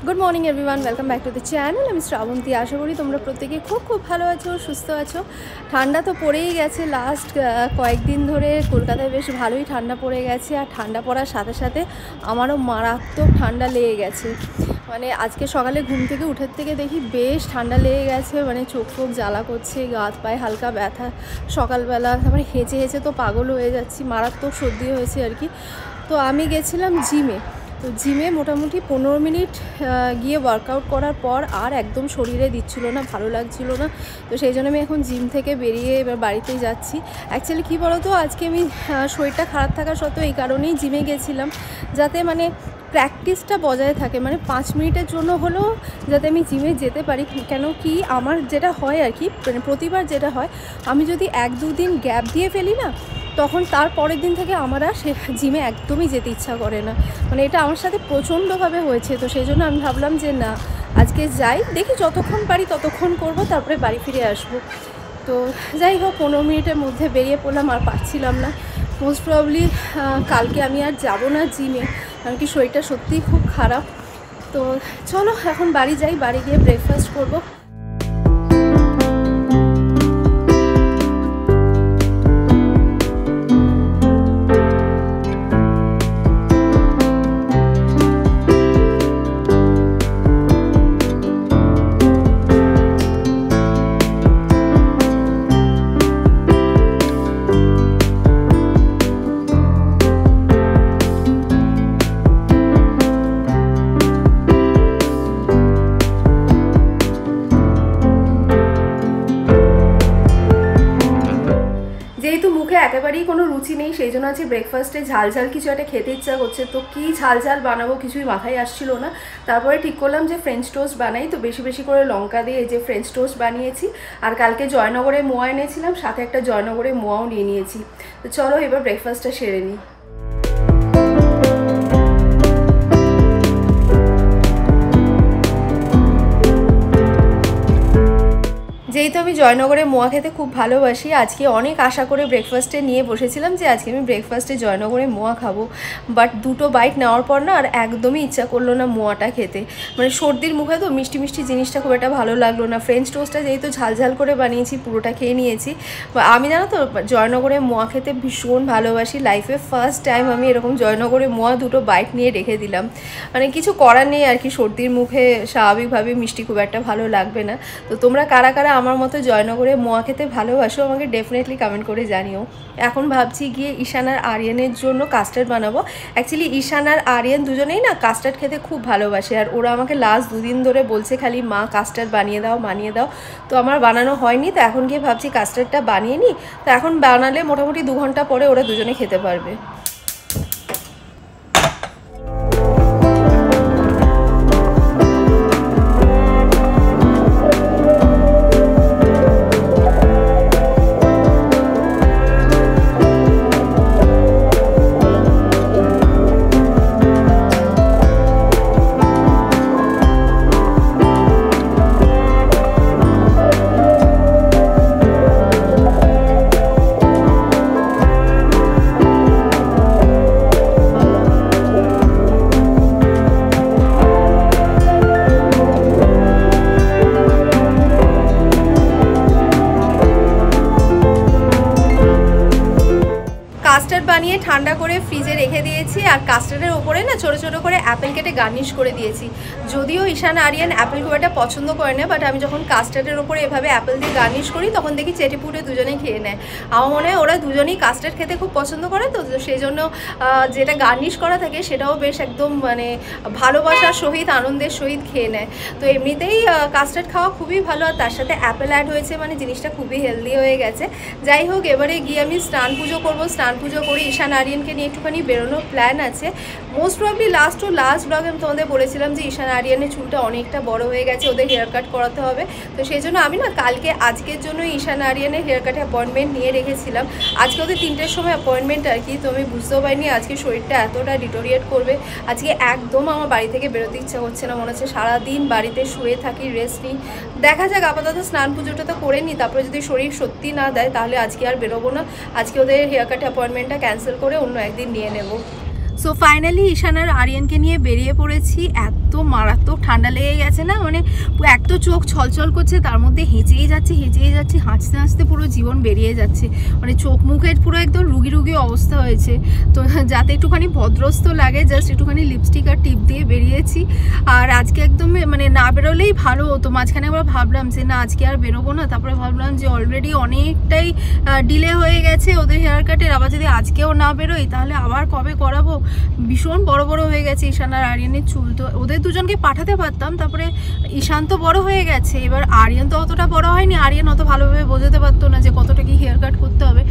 Good morning everyone, welcome back to the channel. আমি শ্রাবন্তী। আশা করি তোমরা প্রত্যেকে খুব ভালো আছো, সুস্থ আছো। ঠান্ডা তো পড়েই গেছে, লাস্ট কয়েকদিন ধরে কলকাতায় বেশ ভালোই ঠান্ডা পড়ে গেছে। আর ঠান্ডা পড়ার সাথে সাথে আমারও মারাত্মক ঠান্ডা লেগে গেছে। মানে আজকে সকালে ঘুম থেকে উঠের থেকে দেখি বেশ ঠান্ডা লেগে গেছে, মানে চোখ ফোক জ্বালা করছে, গা হাত পায়ে হালকা ব্যথা সকালবেলা। তারপরে হেঁচে হেঁচে তো পাগল হয়ে যাচ্ছি, মারাত্মক সর্দি হয়েছে আর কি। তো আমি গেছিলাম জিমে। তো জিমে মোটামুটি 15 মিনিট গিয়ে ওয়ার্কআউট করার পর আর একদম শরীরে দিচ্ছিল না, ভালো লাগছিল না। তো সেই জন্য আমি এখন জিম থেকে বেরিয়ে এবার বাড়িতেই যাচ্ছি। অ্যাকচুয়ালি কী বলো তো, আজকে আমি শরীরটা খারাপ থাকা সত্ত্বেও এই কারণেই জিমে গেছিলাম, যাতে মানে প্র্যাকটিসটা বজায় থাকে, মানে 5 মিনিটের জন্য হলেও যাতে আমি জিমে যেতে পারি। কেন কি আমার যেটা হয় আর কি, মানে প্রতিবার যেটা হয়, আমি যদি 1-2 দিন গ্যাপ দিয়ে ফেলি না, তখন তার পরের দিন থেকে আমার আর সে জিমে একদমই যেতে ইচ্ছা করে না। মানে এটা আমার সাথে প্রচণ্ডভাবে হয়েছে। তো সেই জন্য আমি ভাবলাম যে না, আজকে যাই, দেখি যতক্ষণ পারি ততক্ষণ করব, তারপরে বাড়ি ফিরে আসবো। তো যাই হোক, 15 মিনিটের মধ্যে বেরিয়ে পড়লাম, আর পারছিলাম না। মোস্ট প্রবলি কালকে আমি আর যাব না জিমে, কারণ কি শরীরটা সত্যিই খুব খারাপ। তো চলো এখন বাড়ি যাই, বাড়ি গিয়ে ব্রেকফাস্ট করবো। যেহেতু মুখে একেবারেই কোনো রুচি নেই, সেই জন্য আজকে ব্রেকফাস্টে ঝাল ঝাল কিছু একটা খেতে ইচ্ছা করছে। তো কী ঝাল ঝাল বানাবো কিছুই মাথায় আসছিল না। তারপরে ঠিক করলাম যে ফ্রেঞ্চ টোস্ট বানাই। তো বেশি বেশি করে লঙ্কা দিয়ে এই যে ফ্রেঞ্চ টোস্ট বানিয়েছি। আর কালকে জয়নগরে মোয়া এনেছিলাম, সাথে একটা জয়নগরে মোয়াও নিয়ে নিয়েছি। তো চলো এবার ব্রেকফাস্টটা সেরে নিই। যেহেতু আমি জয়নগরে মোয়া খেতে খুব ভালোবাসি, আজকে অনেক আশা করে ব্রেকফাস্টে নিয়ে বসেছিলাম যে আজকে আমি ব্রেকফাস্টে জয়নগরে মোয়া খাবো। বাট দুটো বাইট নেওয়ার পর না আর একদমই ইচ্ছা করলো না মোয়াটা খেতে। মানে সর্দির মুখে তো মিষ্টি মিষ্টি জিনিসটা খুব একটা ভালো লাগলো না। ফ্রেঞ্চ টোস্টটা যেহেতু ঝালঝাল করে বানিয়েছি, পুরোটা খেয়ে নিয়েছি। আমি জানো তো জয়নগরে মোয়া খেতে ভীষণ ভালোবাসি। লাইফে ফার্স্ট টাইম আমি এরকম জয়নগরে মোয়া দুটো বাইট নিয়ে রেখে দিলাম। মানে কিছু করার নেই আর কি, সর্দির মুখে স্বাভাবিকভাবে মিষ্টি খুব একটা ভালো লাগবে না। তো তোমরা কারা কারা আমার মতো জয়নগরে মোয়া খেতে ভালোবাসো আমাকে ডেফিনেটলি কমেন্ট করে জানিও। এখন ভাবছি গিয়ে ঈশান আর আরিয়ানের জন্য কাস্টার্ড বানাবো। অ্যাকচুয়ালি ঈশান আর আরিয়ান দুজনেই না কাস্টার্ড খেতে খুব ভালোবাসে, আর ওরা আমাকে লাস্ট 2 দিন ধরে বলছে খালি মা কাস্টার্ড বানিয়ে দাও বানিয়ে দাও। তো আমার বানানো হয়নি, তো এখন গিয়ে ভাবছি কাস্টার্ডটা বানিয়ে নিই। তো এখন বানালে মোটামুটি 2 ঘন্টা পরে ওরা দুজনে খেতে পারবে। কাস্টার্ড বানিয়ে ঠান্ডা করে ফ্রিজে রেখে দিয়েছি। আর কাস্টার্ডের ওপরে না ছোটো ছোটো করে অ্যাপেল কেটে গার্নিশ করে দিয়েছি। যদিও ঈশান আরিয়ান অ্যাপেল খুব একটা পছন্দ করে না, বাট আমি যখন কাস্টার্ডের ওপরে এভাবে অ্যাপেল দিয়ে গার্নিশ করি তখন দেখি চেটেপুটে দুজনেই খেয়ে নেয়। আমার মনে হয় ওরা দুজনেই কাস্টার্ড খেতে খুব পছন্দ করে। তো সেই জন্য যেটা গার্নিশ করা থাকে সেটাও বেশ একদম মানে ভালোবাসার সহিত আনন্দের সহিত খেয়ে নেয়। তো এমনিতেই কাস্টার্ড খাওয়া খুবই ভালো, আর তার সাথে অ্যাপেল অ্যাড হয়েছে, মানে জিনিসটা খুবই হেলদি হয়ে গেছে। যাই হোক, এবারে গিয়ে আমি স্নান পুজো করবো। স্নান পুজো করে ঈশান আরিয়ানকে নিয়ে একটুখানি বেরোনোর প্ল্যান আছে। মোস্ট প্রবলি লাস্ট ব্লগে আমি তোমাদের বলেছিলাম যে ঈশান আরিয়ানের চুলটা অনেকটা বড় হয়ে গেছে, ওদের হেয়ার কাট করাতে হবে। তো সেই জন্য আমি না আজকের জন্য ঈশান আরিয়ানের হেয়ার কাটে অ্যাপয়েন্টমেন্ট নিয়ে রেখেছিলাম। আজকে ওদের 3টের সময় অ্যাপয়েন্টমেন্ট আর কি। তো আমি বুঝতেও পারিনি আজকে শরীরটা এতটা ডিটোরিয়েট করবে। আজকে একদম আমার বাড়ি থেকে বেরোতে ইচ্ছা করছে না, মনে হচ্ছে সারাদিন বাড়িতে শুয়ে থাকি, রেস্ট নিই। দেখা যাক, আপাতত স্নান পুজোটা তো করে নিই, তারপরে যদি শরীর সত্যি না দেয় তাহলে আজকে আর বেরোবো না। আজকে ওদের হেয়ার কাট অ্যাপয়েন্টমেন্টটা ক্যান্সেল করে অন্য একদিন নিয়ে নেব। সো ফাইনালি ঈশান আর আরিয়ানকে নিয়ে বেরিয়ে পড়েছি। এত মারাত্মক ঠান্ডা লেগে গেছে না, মানে এক তো চোখ ছলছল করছে, তার মধ্যে হেঁচেই যাচ্ছি, হাঁচতে হাঁচতে পুরো জীবন বেরিয়ে যাচ্ছে, মানে চোখ মুখের পুরো একদম রুগী অবস্থা হয়েছে। তো যাতে একটুখানি ভদ্রস্ত লাগে জাস্ট একটুখানি লিপস্টিক আর টিপ দিয়ে বেরিয়েছি। আর আজকে একদম মানে না বেরোলেই ভালো হতো। মাঝখানে আবার ভাবলাম যে না আজকে আর বেরোবো না, তারপরে ভাবলাম যে অলরেডি অনেকটাই ডিলে হয়ে গেছে ওদের হেয়ার কাটের, আবার যদি আজকেও না বেরোই তাহলে আবার কবে করাবো। ভীষণ বড় হয়ে গেছে ঈশান আর আরিয়ানের চুল। তো ওদের দুজনকে পাঠাতে পারতাম, তারপরে ঈশান তো বড় হয়ে গেছে, এবার আরিয়ান তো অতটা বড় হয়নি, আরিয়ান অত ভালোভাবে বোঝাতে পারতো না যে কতটা কি হেয়ার কাট করতে হবে,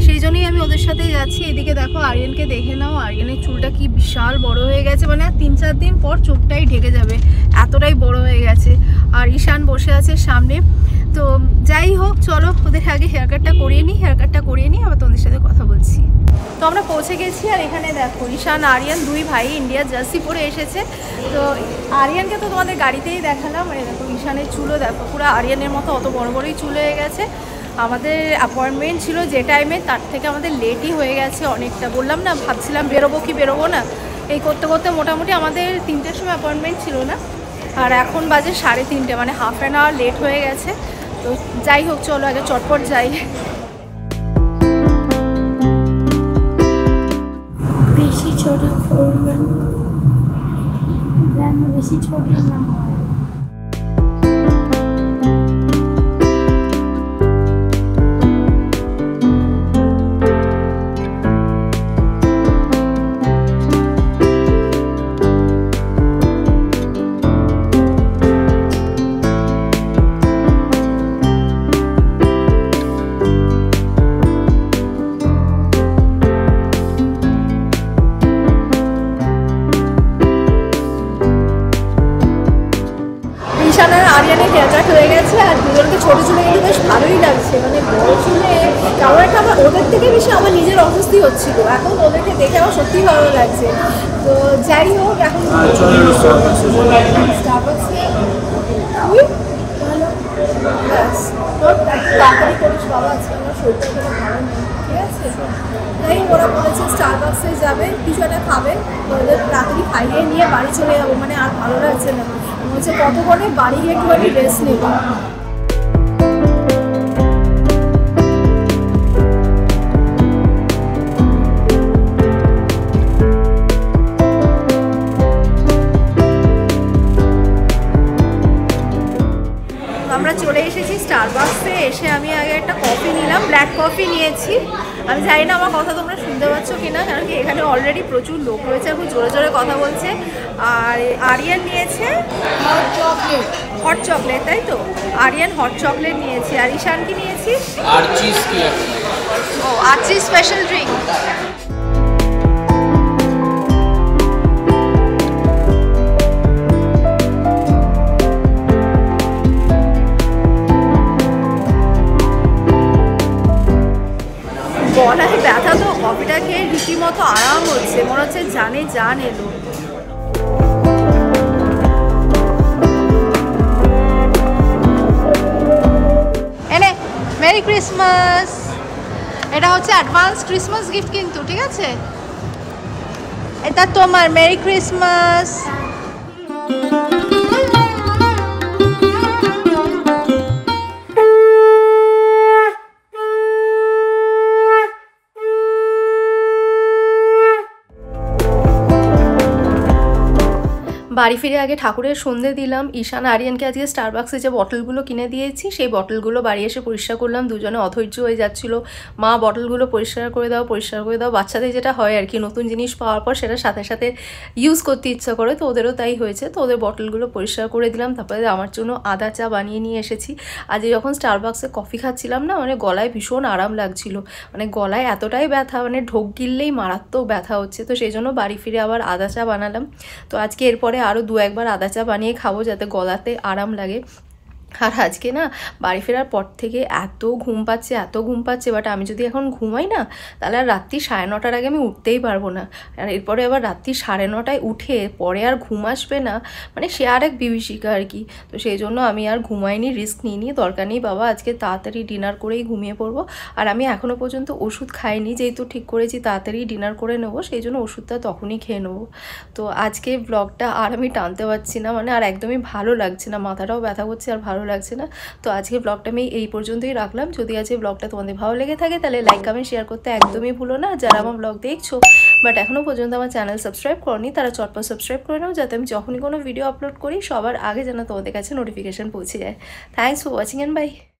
সেই জন্যই আমি ওদের সাথেই যাচ্ছি। এদিকে দেখো আরিয়ানকে দেখে নাও, আরিয়ানের চুলটা কি বিশাল বড় হয়ে গেছে, মানে 3-4 দিন পর চোখটাই ঢেকে যাবে, এতটাই বড় হয়ে গেছে। আর ঈশান বসে আছে সামনে। তো যাই হোক চলো ওদের আগে হেয়ার কাটটা করিয়ে নিই, আবার তোমাদের সাথে কথা বলছি। তো আমরা পৌঁছে গেছি, আর এখানে দেখো ঈশান আরিয়ান দুই ভাই ইন্ডিয়ার জার্সি পরে এসেছে। তো আরিয়ানকে তো তোমাদের গাড়িতেই দেখালাম, মানে দেখো ঈশানের চুলও দেখো পুরো আরিয়ানের মতো অত বড়ই চুল হয়ে গেছে। আমাদের অ্যাপয়েন্টমেন্ট ছিল যে টাইমে, তার থেকে আমাদের লেটই হয়ে গেছে অনেকটা। বললাম না ভাবছিলাম বেরোবো না, এই করতে মোটামুটি আমাদের 3টের সময় অ্যাপয়েন্টমেন্ট ছিল না, আর এখন বাজে 3:30, মানে হাফ অ্যান আওয়ার লেট হয়ে গেছে। তো যাই হোক চলো আগে চটপট যাই। বেশি ছোট করবেন, বেশি ছোট না হয়। ঈশান আর আরিয়ানের হেয়ার কাট হয়ে গেছে, আর দুজনকে ছোটো চুলে কিন্তু বেশ ভালোই লাগছে, মানে বড় চুলে কারণ একটা আমার ওদের থেকে বেশি আমার নিজের অস্বস্তি হচ্ছিল, এখন ওদেরকে দেখে আমার সত্যিই ভালো লাগছে। তো যাই হোক এখন তাড়াতাড়ি করিস বাবা, আজকে আমার শরীরটা কোনো ভালো নেই, ঠিক আছে? তাই ওরা বলেছে স্টারবাক্সে যাবে, কিছু একটা খাবে, ওদের তাড়াতাড়ি খাইয়ে নিয়ে বাড়ি চলে যাবো, মানে আর ভালো লাগছে না, বলছে কতক্ষণে বাড়ি গিয়ে একটুখানি রেস্ট নেবো। আমরা চলে এসেছি স্টারবাক্সে। এসে আমি আগে একটা কফি নিলাম, ব্ল্যাক কফি নিয়েছি। আমি জানি না আমার কথা তোমরা শুনতে পাচ্ছ কিনা, কারণ কি এখানে অলরেডি প্রচুর লোক রয়েছে, খুব জোরে কথা বলছে। আর আরিয়ান নিয়েছে হট চকলেট, তাই তো? আরিয়ান হট চকলেট নিয়েছি। আর ঈশান কি নিয়েছিস? আরচি স্পেশাল ড্রিঙ্ক। গলায় ব্যথা, তো কফিটা খেয়ে রীতিমতো আরাম হচ্ছে, মনে হচ্ছে জানে জান এলো। এনে মেরি ক্রিসমাস, এটা হচ্ছে অ্যাডভান্স ক্রিসমাস গিফট কিন্তু, ঠিক আছে? এটা তোমার, মেরি ক্রিসমাস। বাড়ি ফিরে আগে ঠাকুরের সন্ধে দিলাম। ঈশান আরিয়ানকে আজকে স্টারবাক্সে যে বটলগুলো কিনে দিয়েছি সেই বটলগুলো বাড়ি এসে পরিষ্কার করলাম। দুজনে অধৈর্য হয়ে যাচ্ছিল, মা বটলগুলো পরিষ্কার করে দাও। বাচ্চাদের যেটা হয় আর কি, নতুন জিনিস পাওয়ার পর সেটা সাথে সাথে ইউজ করতে ইচ্ছা করে, তো ওদেরও তাই হয়েছে। তো ওদের বটলগুলো পরিষ্কার করে দিলাম। তারপরে আমার জন্য আদা চা বানিয়ে নিয়ে এসেছি। আজকে যখন স্টারবাক্সে কফি খাচ্ছিলাম না, মানে গলায় ভীষণ আরাম লাগছিল, মানে গলায় এতটাই ব্যথা, মানে ঢোক গিললেই মারাত্মক ব্যথা হচ্ছে। তো সেই জন্য বাড়ি ফিরে আবার আদা চা বানালাম। তো আজকে এরপরে আরও 2-1 বার আদা চা বানিয়ে খাবো, যাতে গলাতে আরাম লাগে। আর আজকে না বাড়ি ফেরার পর থেকে এত ঘুম পাচ্ছে, বাট আমি যদি এখন ঘুমাই না তাহলে আর রাত্রি 9:30-টার আগে আমি উঠতেই পারবো না। আর এরপরে আবার রাত্রি 9:30টায় উঠে পরে আর ঘুম আসবে না, মানে সে আর এক বিভীষিকা আর কি। তো সেই জন্য আমি আর ঘুমাইনি, রিস্ক নিইনি, দরকার নেই বাবা, আজকে তাড়াতাড়ি ডিনার করেই ঘুমিয়ে পড়বো। আর আমি এখনও পর্যন্ত ওষুধ খাইনি, যেহেতু ঠিক করেছি তাড়াতাড়ি ডিনার করে নেবো, সেই জন্য ওষুধটা তখনই খেয়ে নেবো। তো আজকে ব্লগটা আর আমি টানতে পারছি না, মানে আর একদমই ভালো লাগছে না, মাথাটাও ব্যথা করছে আর ভালো লাগছে না। তো আজকে ব্লগটা আমি এই পর্যন্তই রাখলাম। যদি আজকে ব্লগটা তোমাদের ভালো লেগে থাকে তাহলে লাইক কমেন্ট শেয়ার করতে একদমই ভুলো না। যারা আমার ব্লগ দেখছো বাট এখনও পর্যন্ত আমার চ্যানেল সাবস্ক্রাইব করনি তারা চটপট সাবস্ক্রাইব করে নাও, যাতে আমি যখনই কোনো ভিডিও আপলোড করি সবার আগে যেন তোমাদের কাছে নোটিফিকেশান পৌঁছে যায়। Thanks for watching and by.